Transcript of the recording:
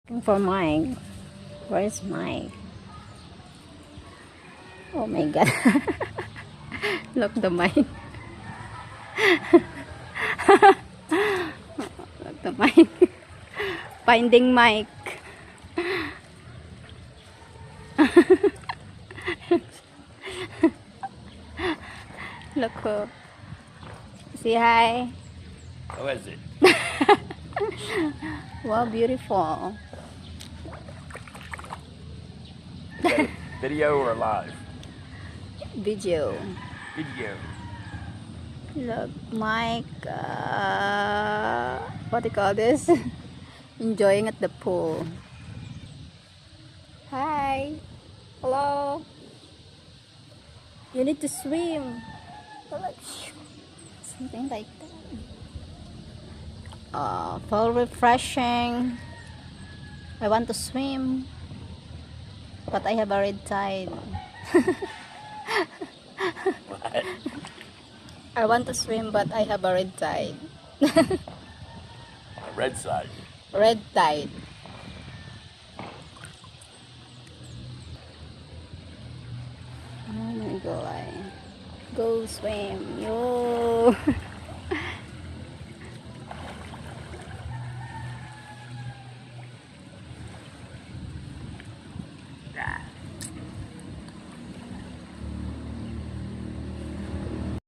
Looking for Mike. Where's Mike? Oh my god. Look the Mike. Look the Mike. Finding Mike. Look who. Say hi. How is it? Wow, beautiful. Is that a video or live? Video. Video. Look, Mike. What do you call this? Enjoying at the pool. Hi. Hello. You need to swim. Something like that. Feel refreshing. I want to swim, but I have a red tide. What? I want to swim, but I have a red tide. On the red side. Red tide. Oh my god. Go swim. Yo.